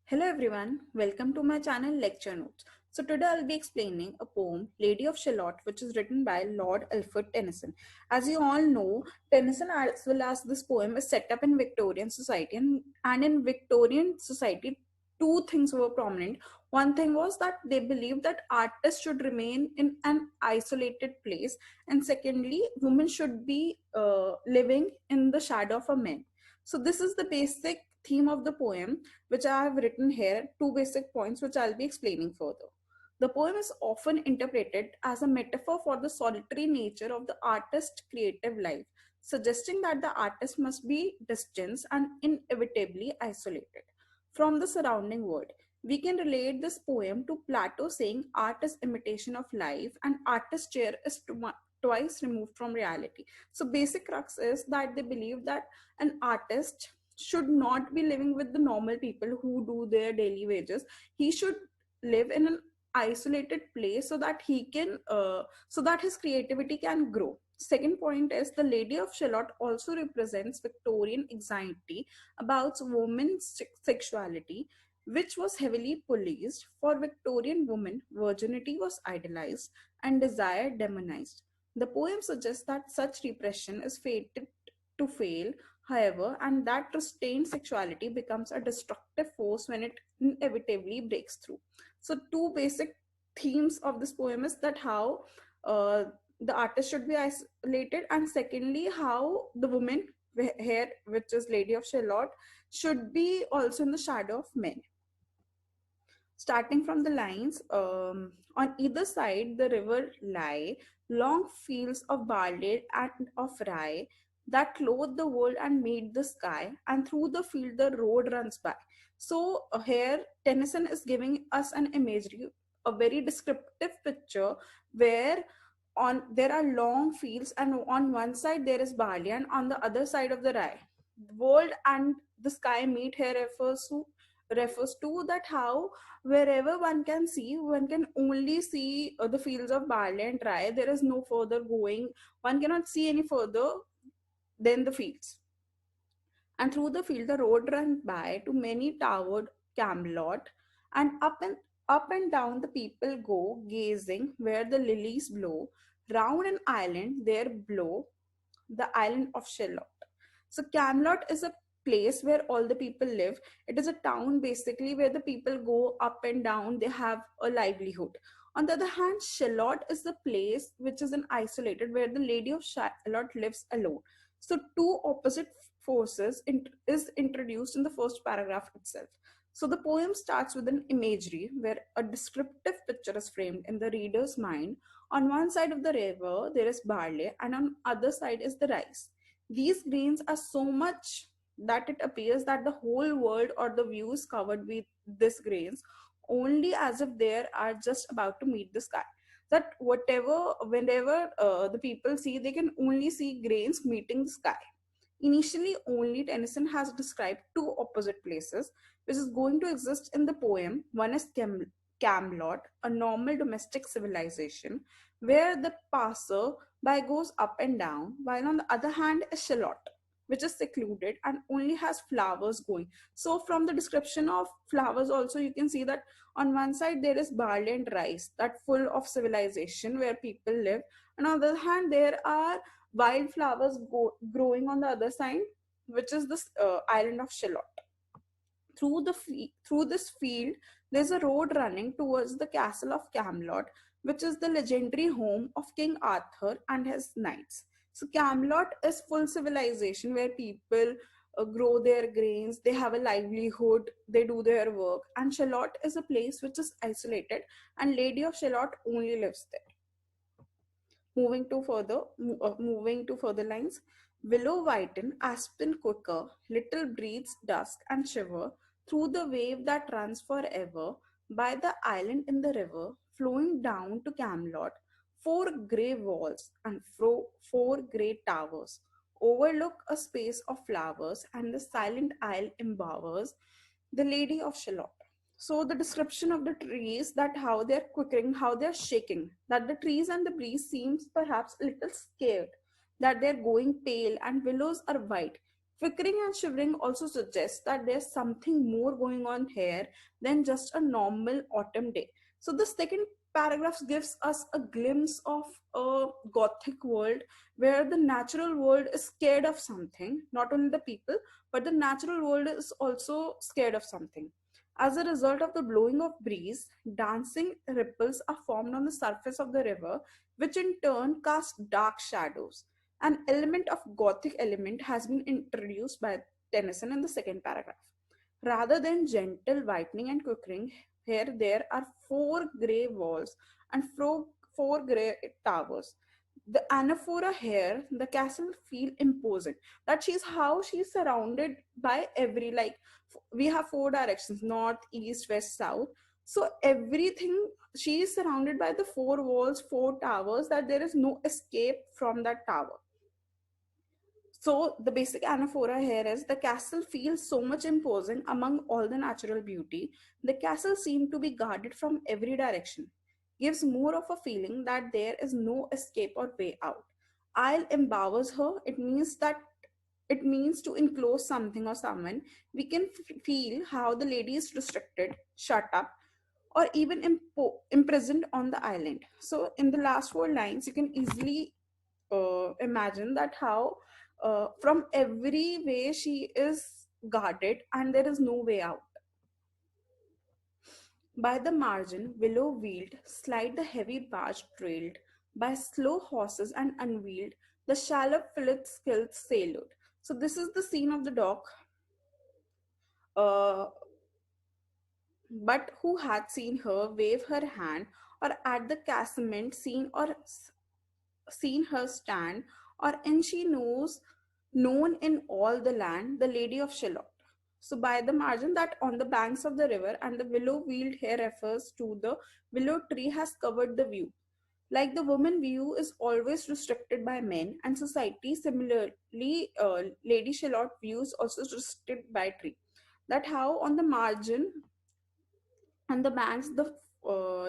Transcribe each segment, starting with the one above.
Hello everyone, welcome to my channel Lecture Notes. So today I'll be explaining a poem, Lady of Shalott, which is written by Lord Alfred Tennyson. As you all know, Tennyson as well as this poem is set up in Victorian society and in Victorian society, two things were prominent. One thing was that they believed that artists should remain in an isolated place, and secondly, women should be living in the shadow of a man. So this is the basic theme of the poem which I have written here, two basic points which I'll be explaining further. The poem is often interpreted as a metaphor for the solitary nature of the artist's creative life, suggesting that the artist must be distanced and inevitably isolated from the surrounding world. We can relate this poem to Plato saying art is imitation of life and artist's chair is twice removed from reality. So basic crux is that they believe that an artist should not be living with the normal people who do their daily wages. He should live in an isolated place so that he can so that his creativity can grow. Second point is the Lady of Shalott also represents Victorian anxiety about women's sexuality, which was heavily policed. For Victorian women, virginity was idolized and desire demonized. The poem suggests that such repression is fated to fail, however, and that restrained sexuality becomes a destructive force when it inevitably breaks through. So, two basic themes of this poem is that how uh, the artist should be isolated, and secondly, how the woman here, which is Lady of Shalott, should be also in the shadow of men. Starting from the lines, on either side the river lie long fields of barley and of rye that clothe the world and made the sky, and through the field the road runs by. So here Tennyson is giving us an imagery, a very descriptive picture where on there are long fields and on one side there is barley and on the other side of the rye. The world and the sky meet here refers to that how wherever one can see, one can only see the fields of barley and rye. There is no further going, one cannot see any further than the fields. And through the field the road ran by to many towered Camelot, and up and down the people go gazing where the lilies blow. Round an island there blow the island of Shalott. So Camelot is a place where all the people live. It is a town basically where the people go up and down. They have a livelihood. On the other hand, Shalott is the place which is an isolated where the Lady of Shalott lives alone. So two opposite forces is introduced in the first paragraph itself. So the poem starts with an imagery where a descriptive picture is framed in the reader's mind. On one side of the river, there is barley, and on other side is the rice. These grains are so much that it appears that the whole world or the view is covered with these grains, only as if they are just about to meet the sky. That whenever the people see, they can only see grains meeting the sky. Initially, only Tennyson has described two opposite places which is going to exist in the poem. One is Camelot, a normal domestic civilization where the passer by goes up and down, while on the other hand is Shalott, which is secluded and only has flowers going. So, from the description of flowers, also you can see that on one side there is barley and rice, that full of civilization where people live, and on the other hand there are wildflowers growing on the other side, which is this island of Shalott. Through this field, there's a road running towards the castle of Camelot, which is the legendary home of King Arthur and his knights. So Camelot is full civilization where people grow their grains, they have a livelihood, they do their work, and Shalott is a place which is isolated, and Lady of Shalott only lives there. Moving to further lines. Willow whiten, aspen quicker, little breathes dusk and shiver through the wave that runs forever by the island in the river, flowing down to Camelot. Four grey walls and four grey towers overlook a space of flowers, and the silent isle embowers the Lady of Shalott. So the description of the trees, that how they're quivering, how they're shaking, that the trees and the breeze seems perhaps a little scared, that they're going pale and willows are white. Flickering and shivering also suggests that there's something more going on here than just a normal autumn day. So the second paragraph gives us a glimpse of a gothic world where the natural world is scared of something, not only the people, but the natural world is also scared of something. As a result of the blowing of breeze, dancing ripples are formed on the surface of the river, which in turn cast dark shadows. An element of Gothic element has been introduced by Tennyson in the second paragraph. Rather than gentle whitening and quivering, here there are four grey walls and four grey towers. The anaphora here, the castle feel imposing. That she's how she's surrounded by every, like, we have four directions: north, east, west, south. So everything, she is surrounded by the four walls, four towers, that there is no escape from that tower. So the basic anaphora here is the castle feels so much imposing among all the natural beauty. The castle seemed to be guarded from every direction. Gives more of a feeling that there is no escape or way out. Isle empowers her. It means to enclose something or someone. We can feel how the lady is restricted, shut up, or even imprisoned on the island. So in the last four lines, you can easily imagine that how from every way she is guarded and there is no way out. By the margin, willow wheeled, slide the heavy barge trailed by slow horses and unwheeled, the shallow fillet skilled sailed. So this is the scene of the dock. Uh, but who had seen her wave her hand, or at the casement seen her stand, or in she knows known in all the land, the Lady of Shalott. So by the margin, that on the banks of the river, and the willow wheeled here refers to the willow tree has covered the view. Like the woman view is always restricted by men and society, similarly, Lady Shalott views also restricted by tree. That how on the margin and the banks the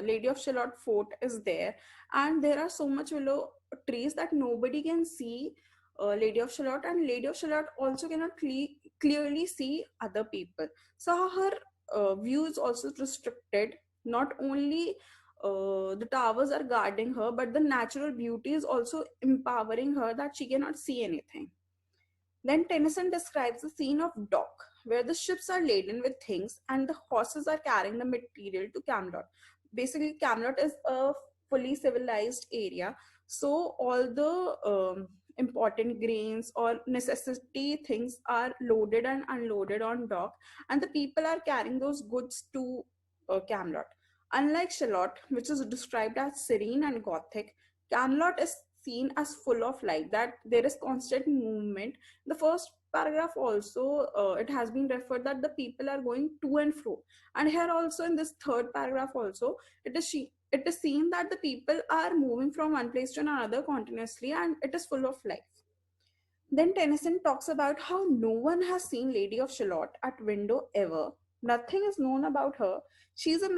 Lady of Shalott fort is there, and there are so much willow trees that nobody can see Lady of Shalott, and Lady of Shalott also cannot clearly see other people. So her view is also restricted. Not only the towers are guarding her, but the natural beauty is also empowering her that she cannot see anything. Then Tennyson describes the scene of dock, where the ships are laden with things and the horses are carrying the material to Camelot. Basically, Camelot is a fully civilized area, so all the important grains or necessity things are loaded and unloaded on dock, and the people are carrying those goods to Camelot. Unlike Shalott, which is described as serene and gothic, Camelot is seen as full of life, that there is constant movement. The first paragraph also, it has been referred that the people are going to and fro, and here also in this third paragraph also, it is seen that the people are moving from one place to another continuously, and it is full of life. Then Tennyson talks about how no one has seen Lady of Shalott at window ever. Nothing is known about her. She is a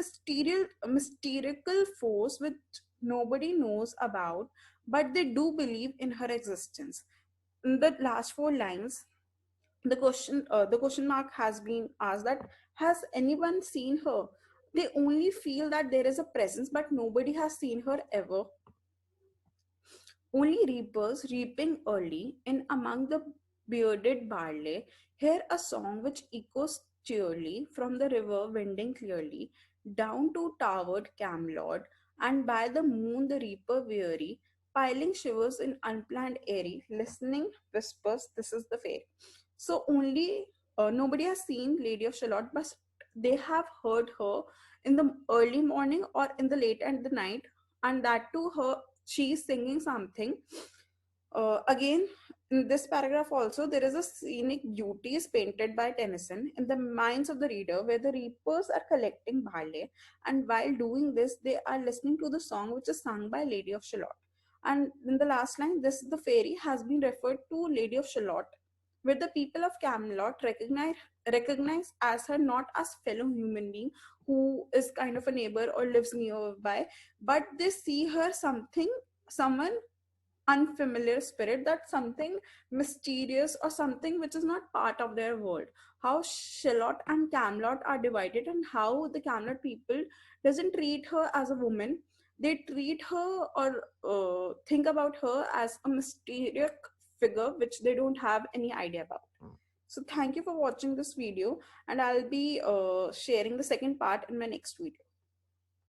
mystical force which nobody knows about, but they do believe in her existence. In the last four lines, the question mark has been asked that has anyone seen her? They only feel that there is a presence, but nobody has seen her ever. Only reapers reaping early in among the bearded barley hear a song which echoes cheerily from the river winding clearly down to towered Camelot, and by the moon the reaper weary, piling shivers in unplanned airy, listening whispers, this is the fate. So only nobody has seen Lady of Shalott, but they have heard her in the early morning or in the late at the night, and that too her she is singing something. Again, in this paragraph also, there is a scenic beauty is painted by Tennyson in the minds of the reader, where the reapers are collecting barley, and while doing this, they are listening to the song which is sung by Lady of Shalott. And in the last line, this the fairy has been referred to Lady of Shalott, where the people of Camelot recognize as her not as fellow human being who is kind of a neighbor or lives nearby, but they see her someone unfamiliar spirit, that's something mysterious or something which is not part of their world. How Shalott and Camelot are divided, and how the Camelot people doesn't treat her as a woman. They treat her or think about her as a mysterious figure which they don't have any idea about. So thank you for watching this video, and I'll be sharing the second part in my next video.